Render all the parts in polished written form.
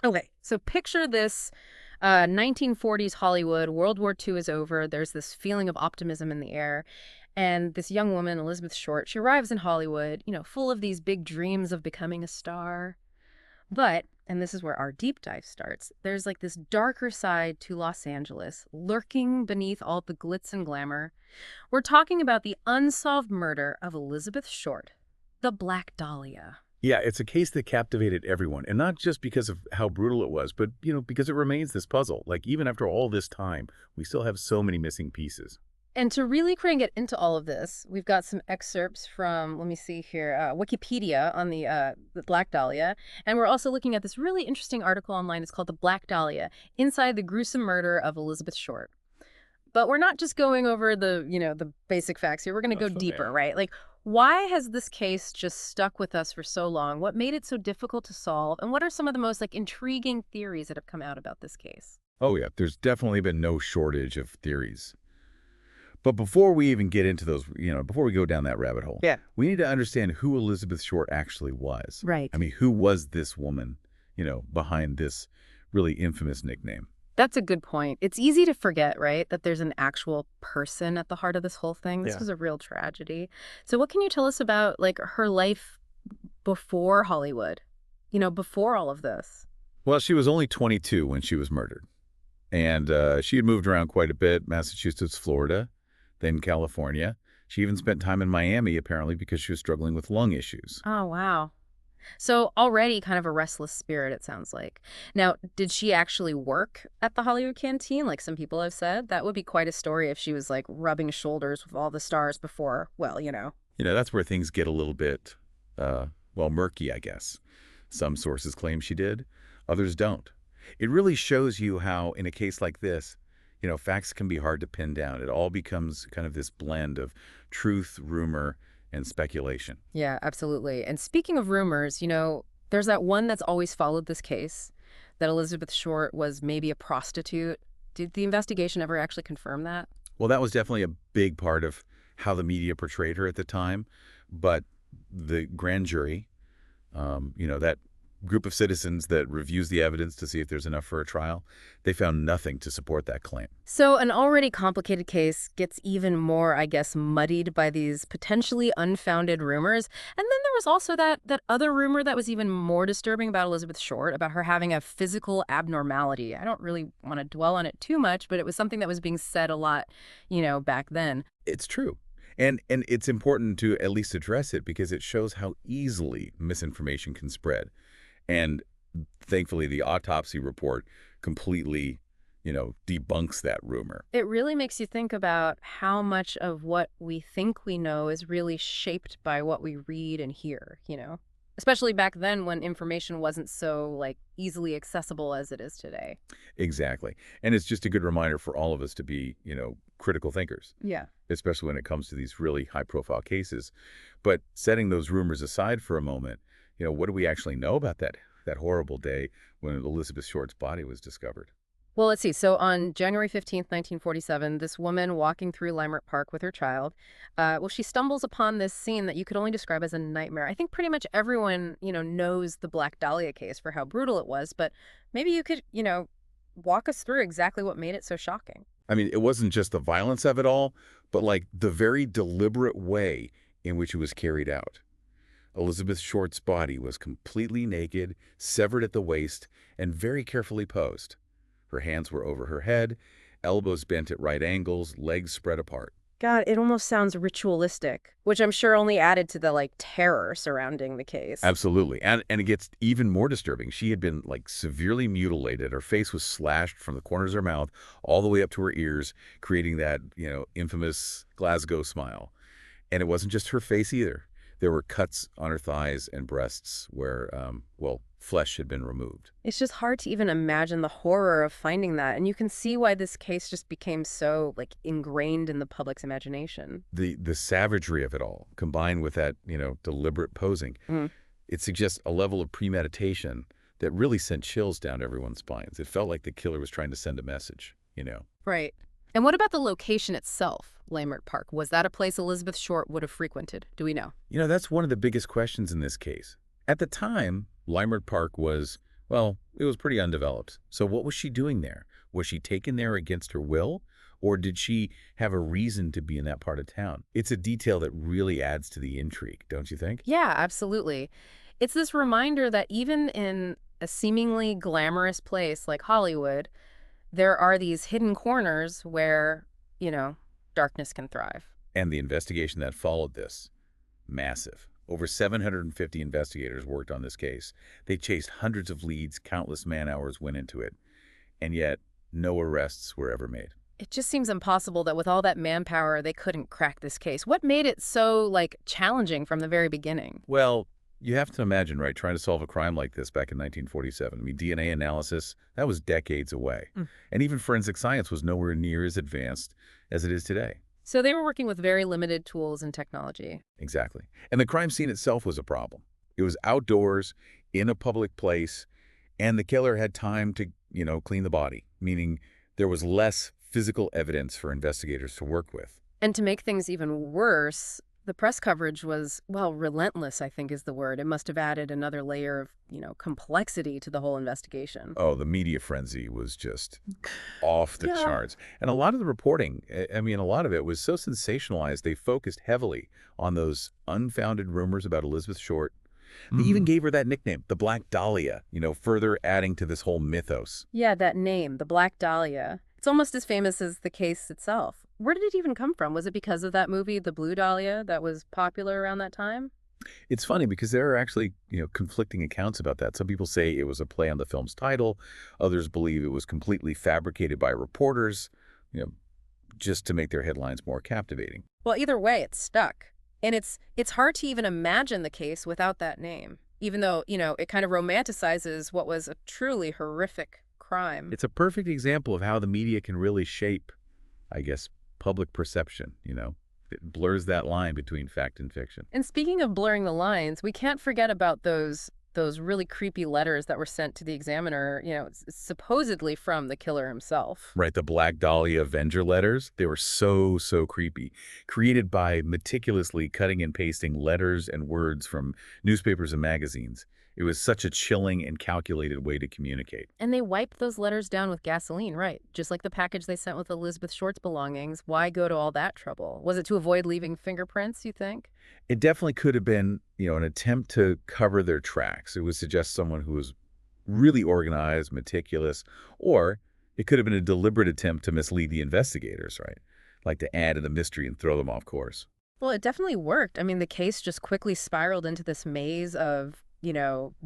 Okay, so picture this 1940s Hollywood. World War II is over. There's this feeling of optimism in the air. And this young woman, Elizabeth Short, she arrives in Hollywood, full of these big dreams of becoming a star. But, and this is where our deep dive starts, there's like this darker side to Los Angeles, lurking beneath all the glitz and glamour. We're talking about the unsolved murder of Elizabeth Short, the Black Dahlia. Yeah, it's a case that captivated everyone, and not just because of how brutal it was, but, because it remains this puzzle. Like, even after all this time, we still have so many missing pieces. And to really try and get into all of this, we've got some excerpts from, let me see here, Wikipedia on the Black Dahlia. And we're also looking at this really interesting article online. It's called The Black Dahlia, Inside the Gruesome Murder of Elizabeth Short. But we're not just going over the basic facts here. We're going to go deeper, right? Like, why has this case just stuck with us for so long? What made it so difficult to solve? And what are some of the most, intriguing theories that have come out about this case? Oh, yeah, there's definitely been no shortage of theories. But before we even get into those, before we go down that rabbit hole, Yeah. we need to understand who Elizabeth Short actually was. Right. I mean, who was this woman, behind this really infamous nickname? That's a good point. It's easy to forget, right, that there's an actual person at the heart of this whole thing. This Yeah. was a real tragedy. So what can you tell us about, her life before Hollywood, before all of this? Well, she was only 22 when she was murdered. And she had moved around quite a bit, Massachusetts, Florida, then California. She even spent time in Miami, apparently, because she was struggling with lung issues. Oh, wow. So already kind of a restless spirit, it sounds like. Now, did she actually work at the Hollywood canteen, like some people have said? That would be quite a story if she was, rubbing shoulders with all the stars before, well. That's where things get a little bit, murky, I guess. Some sources claim she did, others don't. It really shows you how, in a case like this, facts can be hard to pin down. It all becomes kind of this blend of truth, rumor, and speculation. Yeah, absolutely. And speaking of rumors, there's that one that's always followed this case, that Elizabeth Short was maybe a prostitute. Did the investigation ever actually confirm that? Well, that was definitely a big part of how the media portrayed her at the time. But the grand jury, that group of citizens that reviews the evidence to see if there's enough for a trial, they found nothing to support that claim. So an already complicated case gets even more, I guess, muddied by these potentially unfounded rumors. And then there was also that other rumor that was even more disturbing about Elizabeth Short, about her having a physical abnormality. I don't really want to dwell on it too much, but it was something that was being said a lot, back then. It's true. And it's important to at least address it because it shows how easily misinformation can spread. And thankfully, the autopsy report completely, debunks that rumor. It really makes you think about how much of what we think we know is really shaped by what we read and hear, Especially back then when information wasn't so, easily accessible as it is today. Exactly. And it's just a good reminder for all of us to be, critical thinkers. Yeah. Especially when it comes to these really high-profile cases. But setting those rumors aside for a moment, what do we actually know about that horrible day when Elizabeth Short's body was discovered? Well, let's see. So on January 15th, 1947, this woman walking through Leimert Park with her child, she stumbles upon this scene that you could only describe as a nightmare. I think pretty much everyone, knows the Black Dahlia case for how brutal it was, but maybe you could, walk us through exactly what made it so shocking. I mean, it wasn't just the violence of it all, but the very deliberate way in which it was carried out. Elizabeth Short's body was completely naked, severed at the waist, and very carefully posed. Her hands were over her head, elbows bent at right angles, legs spread apart. God, it almost sounds ritualistic, which I'm sure only added to the, terror surrounding the case. Absolutely. And it gets even more disturbing. She had been, severely mutilated. Her face was slashed from the corners of her mouth all the way up to her ears, creating that, infamous Glasgow smile. And it wasn't just her face either. There were cuts on her thighs and breasts where, flesh had been removed. It's just hard to even imagine the horror of finding that. And you can see why this case just became so, ingrained in the public's imagination. The savagery of it all, combined with that, deliberate posing, it suggests a level of premeditation that really sent chills down everyone's spines. It felt like the killer was trying to send a message, Right. And what about the location itself? Leimert Park. Was that a place Elizabeth Short would have frequented? Do we know? That's one of the biggest questions in this case. At the time, Leimert Park was Well, it was pretty undeveloped. So what was she doing there? Was she taken there against her will? Or did she have a reason to be in that part of town? It's a detail that really adds to the intrigue, don't you think? Yeah, absolutely. It's this reminder that even in a seemingly glamorous place like Hollywood, there are these hidden corners where, you know, darkness can thrive. And the investigation that followed this, massive. Over 750 investigators worked on this case. They chased hundreds of leads, countless man-hours went into it, and yet no arrests were ever made. It just seems impossible that with all that manpower, they couldn't crack this case. What made it so, like, challenging from the very beginning? Well, you have to imagine, right, trying to solve a crime like this back in 1947. I mean, DNA analysis, that was decades away. Mm. And even forensic science was nowhere near as advanced as it is today. So they were working with very limited tools and technology. Exactly. And the crime scene itself was a problem. It was outdoors, in a public place, and the killer had time to, clean the body, meaning there was less physical evidence for investigators to work with. And to make things even worse, the press coverage was, well, relentless, I think is the word. It must have added another layer of, complexity to the whole investigation. Oh, the media frenzy was just off the Yeah. charts. And a lot of the reporting, a lot of it was so sensationalized, they focused heavily on those unfounded rumors about Elizabeth Short. They even gave her that nickname, the Black Dahlia, further adding to this whole mythos. Yeah, that name, the Black Dahlia. It's almost as famous as the case itself. Where did it even come from? Was it because of that movie, The Blue Dahlia, that was popular around that time? It's funny because there are actually, conflicting accounts about that. Some people say it was a play on the film's title. Others believe it was completely fabricated by reporters, you know, just to make their headlines more captivating. Well, either way, it's stuck. And it's hard to even imagine the case without that name, even though, it kind of romanticizes what was a truly horrific crime. It's a perfect example of how the media can really shape, I guess, public perception. It blurs that line between fact and fiction. And speaking of blurring the lines, we can't forget about those really creepy letters that were sent to the examiner, supposedly from the killer himself. Right, the Black Dahlia Avenger letters, they were so, so creepy. Created by meticulously cutting and pasting letters and words from newspapers and magazines. It was such a chilling and calculated way to communicate. And they wiped those letters down with gasoline, right? Just like the package they sent with Elizabeth Short's belongings. Why go to all that trouble? Was it to avoid leaving fingerprints, you think? It definitely could have been, an attempt to cover their tracks. It would suggest someone who was really organized, meticulous, or it could have been a deliberate attempt to mislead the investigators, right? Like to add to the mystery and throw them off course. Well, it definitely worked. I mean, the case just quickly spiraled into this maze of,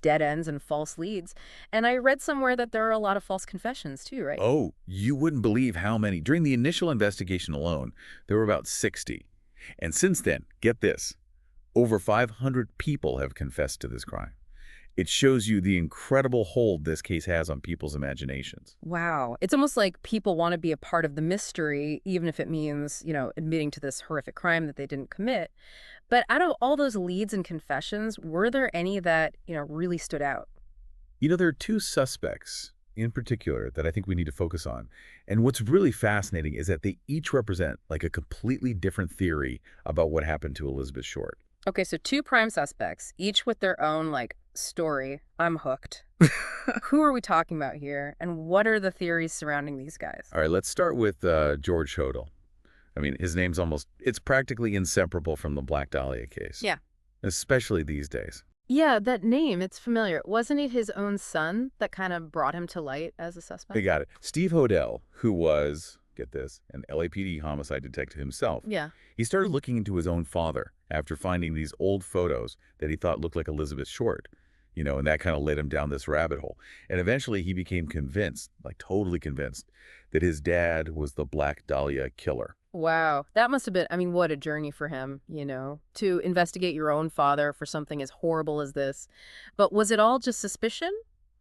dead ends and false leads. And I read somewhere that there are a lot of false confessions too, right? Oh, you wouldn't believe how many. During the initial investigation alone, there were about 60. And since then, get this, over 500 people have confessed to this crime. It shows you the incredible hold this case has on people's imaginations. Wow. It's almost like people want to be a part of the mystery, even if it means, admitting to this horrific crime that they didn't commit. But out of all those leads and confessions, were there any that, really stood out? There are two suspects in particular that I think we need to focus on. And what's really fascinating is that they each represent like a completely different theory about what happened to Elizabeth Short. Okay, so two prime suspects, each with their own, like, story. I'm hooked. Who are we talking about here, and what are the theories surrounding these guys? All right, let's start with George Hodel. I mean, his name's it's practically inseparable from the Black Dahlia case. Yeah. Especially these days. Yeah, that name, it's familiar. Wasn't it his own son that kind of brought him to light as a suspect? They got it. Steve Hodel, who was, get this, an LAPD homicide detective himself. Yeah. He started looking into his own father after finding these old photos that he thought looked like Elizabeth Short, and that kind of led him down this rabbit hole. And eventually he became convinced, like totally convinced, that his dad was the Black Dahlia killer. Wow. That must have been, I mean, what a journey for him, to investigate your own father for something as horrible as this. But was it all just suspicion?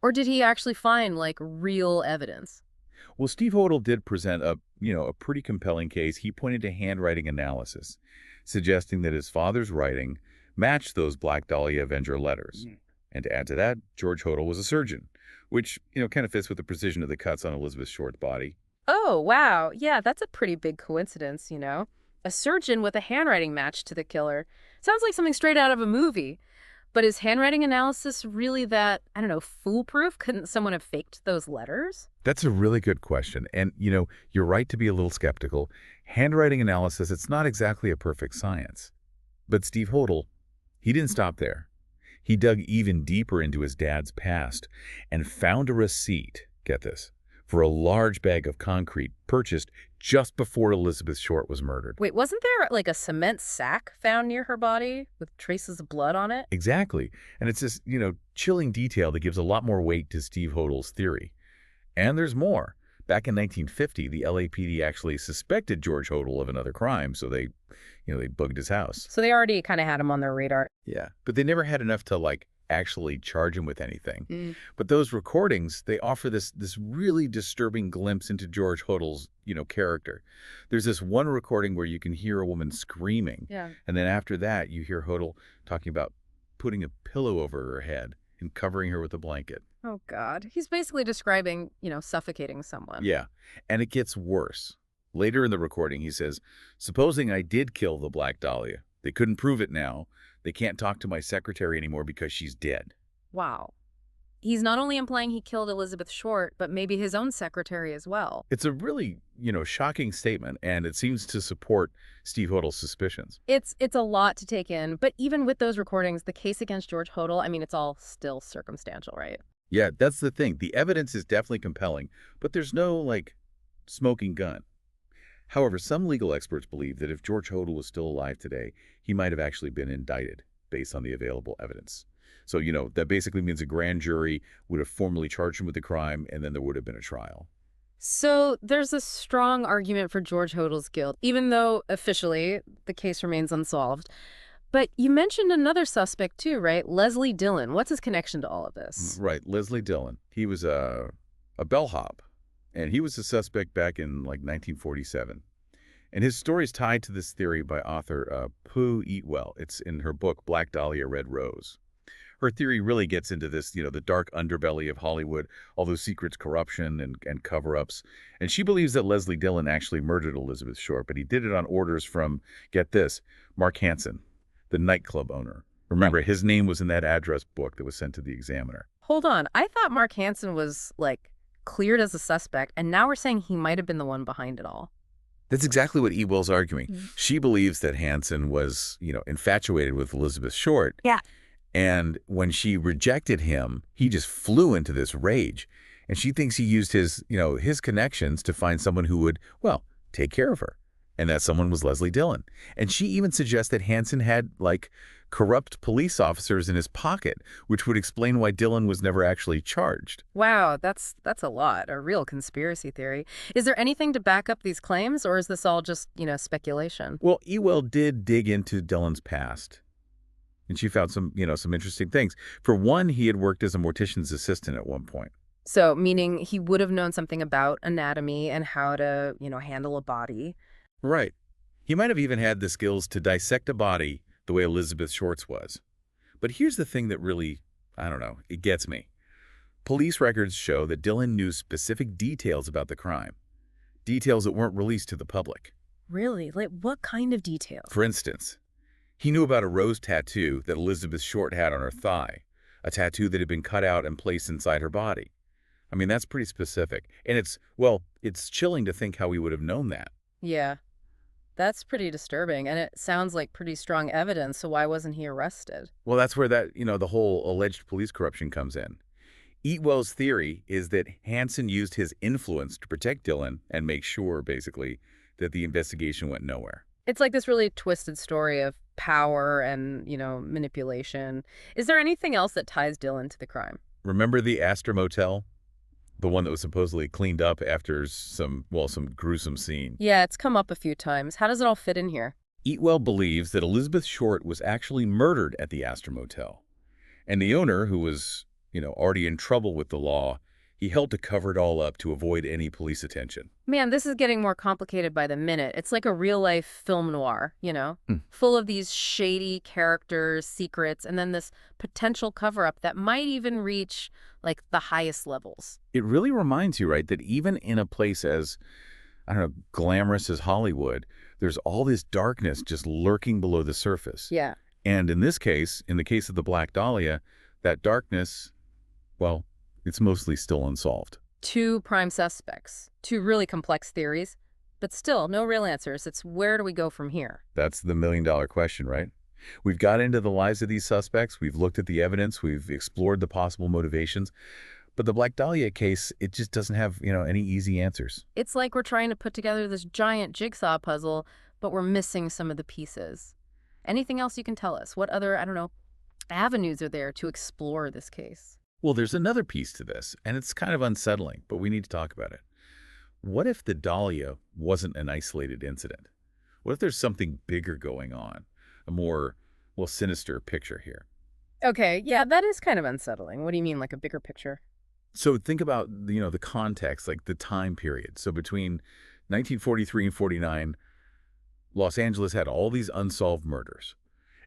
Or did he actually find, like, real evidence? Well, Steve Hodel did present a pretty compelling case. He pointed to handwriting analysis, suggesting that his father's writing matched those Black Dahlia Avenger letters. And to add to that, George Hodel was a surgeon, which, kind of fits with the precision of the cuts on Elizabeth Short's body. Oh, wow. Yeah, that's a pretty big coincidence. A surgeon with a handwriting match to the killer. Sounds like something straight out of a movie. But is handwriting analysis really that, I don't know, foolproof? Couldn't someone have faked those letters? That's a really good question. And, you're right to be a little skeptical. Handwriting analysis, it's not exactly a perfect science. But Steve Hodel, he didn't stop there. He dug even deeper into his dad's past and found a receipt, get this, for a large bag of concrete purchased just before Elizabeth Short was murdered. Wait, wasn't there like a cement sack found near her body with traces of blood on it? Exactly. And it's this, chilling detail that gives a lot more weight to Steve Hodel's theory. And there's more. Back in 1950, the LAPD actually suspected George Hodel of another crime, so they bugged his house. So they already kind of had him on their radar. Yeah, but they never had enough to, actually charge him with anything. Mm. But those recordings, they offer this really disturbing glimpse into George Hodel's, character. There's this one recording where you can hear a woman screaming. Yeah. And then after that, you hear Hodel talking about putting a pillow over her head and covering her with a blanket. Oh, God. He's basically describing, suffocating someone. Yeah, and it gets worse. Later in the recording, he says, "Supposing I did kill the Black Dahlia. They couldn't prove it now. They can't talk to my secretary anymore because she's dead." Wow. He's not only implying he killed Elizabeth Short, but maybe his own secretary as well. It's a really, shocking statement, and it seems to support Steve Hodel's suspicions. It's a lot to take in, but even with those recordings, the case against George Hodel, I mean, it's all still circumstantial, right? Yeah, that's the thing. The evidence is definitely compelling, but there's no, smoking gun. However, some legal experts believe that if George Hodel was still alive today, he might have actually been indicted based on the available evidence. So, that basically means a grand jury would have formally charged him with the crime, and then there would have been a trial. So there's a strong argument for George Hodel's guilt, even though officially the case remains unsolved. But you mentioned another suspect too, right? Leslie Dillon. What's his connection to all of this? Right, Leslie Dillon. He was a bellhop, and he was a suspect back in, 1947. And his story is tied to this theory by author Pooh Eatwell. It's in her book, Black Dahlia, Red Rose. Her theory really gets into this, the dark underbelly of Hollywood, all those secrets, corruption, and cover-ups. And she believes that Leslie Dillon actually murdered Elizabeth Short, but he did it on orders from, get this, Mark Hansen, the nightclub owner. Remember, his name was in that address book that was sent to the Examiner. Hold on. I thought Mark Hansen was, cleared as a suspect, and now we're saying he might have been the one behind it all. That's exactly what Ewell's arguing. She believes that Hansen was, infatuated with Elizabeth Short. Yeah. And when she rejected him, he just flew into this rage. And she thinks he used his connections to find someone who would, take care of her. And that someone was Leslie Dillon. And she even suggests that Hansen had, corrupt police officers in his pocket, which would explain why Dillon was never actually charged. Wow, that's a lot, a real conspiracy theory. Is there anything to back up these claims, or is this all just, speculation? Well, Ewell did dig into Dillon's past. And she found some interesting things. For one, he had worked as a mortician's assistant at one point. So, meaning he would have known something about anatomy and how to, handle a body. Right. He might have even had the skills to dissect a body the way Elizabeth Short's was. But here's the thing that really, I don't know, it gets me. Police records show that Dillon knew specific details about the crime. Details that weren't released to the public. Really? What kind of detail? For instance, he knew about a rose tattoo that Elizabeth Short had on her thigh, a tattoo that had been cut out and placed inside her body. I mean, that's pretty specific. And it's chilling to think how he would have known that. Yeah, that's pretty disturbing, and it sounds like pretty strong evidence, so why wasn't he arrested? Well, that's where the whole alleged police corruption comes in. Eatwell's theory is that Hansen used his influence to protect Dillon and make sure, basically, that the investigation went nowhere. It's like this really twisted story of power and, manipulation. Is there anything else that ties Dillon to the crime? Remember the Astor Motel? The one that was supposedly cleaned up after some gruesome scene. Yeah, it's come up a few times. How does it all fit in here? Eatwell believes that Elizabeth Short was actually murdered at the Astor Motel. And the owner, who was, already in trouble with the law, he helped to cover it all up to avoid any police attention. Man, this is getting more complicated by the minute. It's like a real-life film noir, full of these shady characters, secrets, and then this potential cover-up that might even reach, the highest levels. It really reminds you, right, that even in a place as, I don't know, glamorous as Hollywood, there's all this darkness just lurking below the surface. Yeah. And in this case, in the case of the Black Dahlia, that darkness, well, it's mostly still unsolved. Two prime suspects, two really complex theories, but still no real answers. It's where do we go from here? That's the million-dollar question, right? We've got into the lives of these suspects, we've looked at the evidence, we've explored the possible motivations, but the Black Dahlia case, it just doesn't have, any easy answers. It's like we're trying to put together this giant jigsaw puzzle, but we're missing some of the pieces. Anything else you can tell us? What other, I don't know, avenues are there to explore this case? Well, there's another piece to this, and it's kind of unsettling, but we need to talk about it. What if the Dahlia wasn't an isolated incident? What if there's something bigger going on? A more, well, sinister picture here. Okay, yeah, that is kind of unsettling. What do you mean, like a bigger picture? So think about, the context, like the time period. So between 1943 and 49, Los Angeles had all these unsolved murders,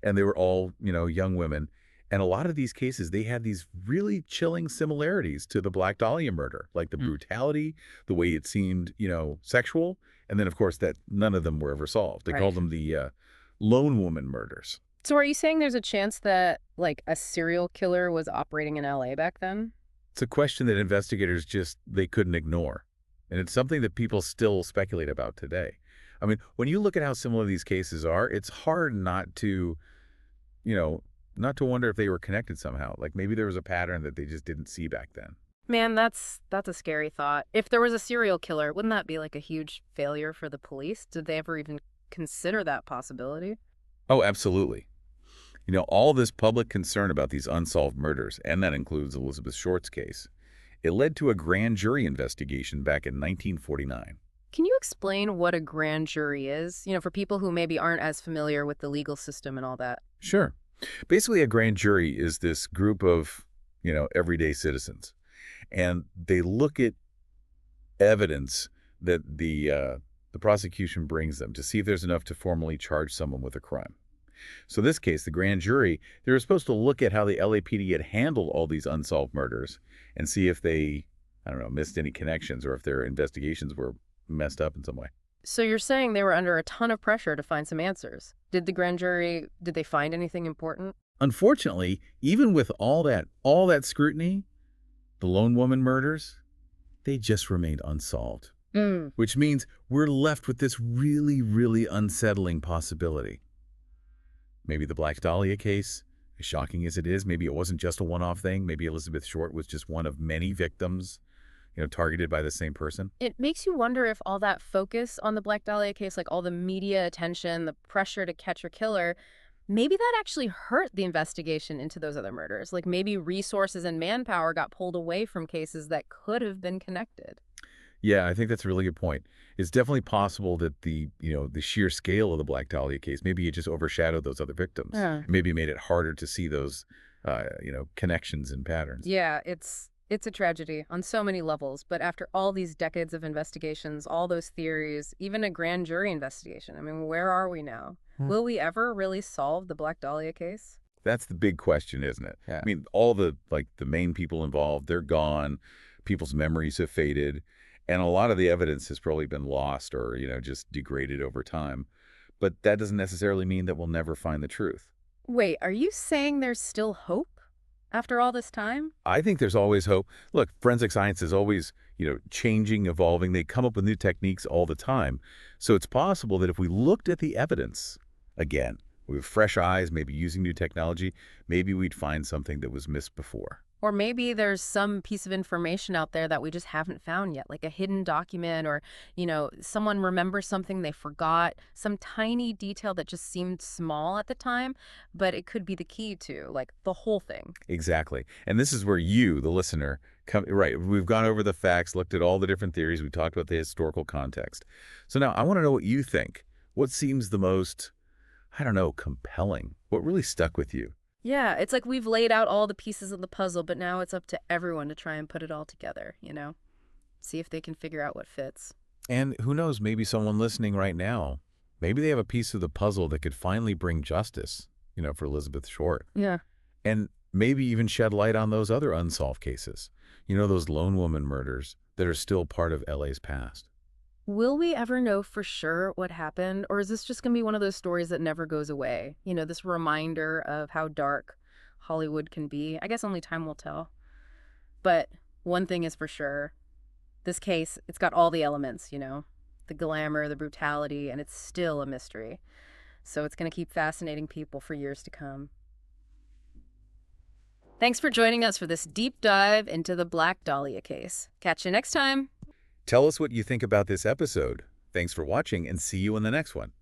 and they were all, young women. And a lot of these cases, they had these really chilling similarities to the Black Dahlia murder, like the brutality, the way it seemed, sexual, and then, of course, that none of them were ever solved. They Right. called them the lone woman murders. So are you saying there's a chance that, like, a serial killer was operating in LA back then? It's a question that investigators they couldn't ignore. And it's something that people still speculate about today. I mean, when you look at how similar these cases are, it's hard you know, not to wonder if they were connected somehow. Like maybe there was a pattern that they just didn't see back then. Man, that's a scary thought. If there was a serial killer, wouldn't that be like a huge failure for the police? Did they ever even consider that possibility? Oh, absolutely. All this public concern about these unsolved murders, and that includes Elizabeth Short's case, it led to a grand jury investigation back in 1949. Can you explain what a grand jury is? For people who maybe aren't as familiar with the legal system and all that. Sure. Basically, a grand jury is this group of, everyday citizens, and they look at evidence that the prosecution brings them to see if there's enough to formally charge someone with a crime. So this case, the grand jury, they were supposed to look at how the LAPD had handled all these unsolved murders and see if they, I don't know, missed any connections or if their investigations were messed up in some way. So you're saying they were under a ton of pressure to find some answers. Did the grand jury, did they find anything important? Unfortunately, even with all that scrutiny, the lone woman murders, they just remained unsolved, Mm. which means we're left with this really, really unsettling possibility. Maybe the Black Dahlia case, as shocking as it is, maybe it wasn't just a one-off thing. Maybe Elizabeth Short was just one of many victims, targeted by the same person. It makes you wonder if all that focus on the Black Dahlia case, like all the media attention, the pressure to catch a killer, maybe that actually hurt the investigation into those other murders. Like maybe resources and manpower got pulled away from cases that could have been connected. Yeah, I think that's a really good point. It's definitely possible that the sheer scale of the Black Dahlia case, maybe it just overshadowed those other victims. Yeah. Maybe made it harder to see those, connections and patterns. Yeah, it's a tragedy on so many levels, but after all these decades of investigations, all those theories, even a grand jury investigation, I mean, where are we now? Will we ever really solve the Black Dahlia case? That's the big question, isn't it? Yeah. I mean, all the main people involved, they're gone. People's memories have faded. And a lot of the evidence has probably been lost or, just degraded over time. But that doesn't necessarily mean that we'll never find the truth. Wait, are you saying there's still hope after all this time? I think there's always hope. Look, forensic science is always, changing, evolving. They come up with new techniques all the time. So it's possible that if we looked at the evidence again, with fresh eyes, maybe using new technology, maybe we'd find something that was missed before. Or maybe there's some piece of information out there that we just haven't found yet, like a hidden document or, someone remembers something they forgot, some tiny detail that just seemed small at the time, but it could be the key to, like, the whole thing. Exactly. And this is where you, the listener, come right. We've gone over the facts, looked at all the different theories. We talked about the historical context. So now I want to know what you think. What seems the most, I don't know, compelling? What really stuck with you? Yeah, it's like we've laid out all the pieces of the puzzle, but now it's up to everyone to try and put it all together, See if they can figure out what fits. And who knows, maybe someone listening right now, maybe they have a piece of the puzzle that could finally bring justice, for Elizabeth Short. Yeah. And maybe even shed light on those other unsolved cases. Those lone woman murders that are still part of LA's past. Will we ever know for sure what happened, or is this just going to be one of those stories that never goes away? This reminder of how dark Hollywood can be. I guess only time will tell. But one thing is for sure, this case, it's got all the elements, the glamour, the brutality, and it's still a mystery. So it's going to keep fascinating people for years to come. Thanks for joining us for this deep dive into the Black Dahlia case. Catch you next time. Tell us what you think about this episode. Thanks for watching and see you in the next one.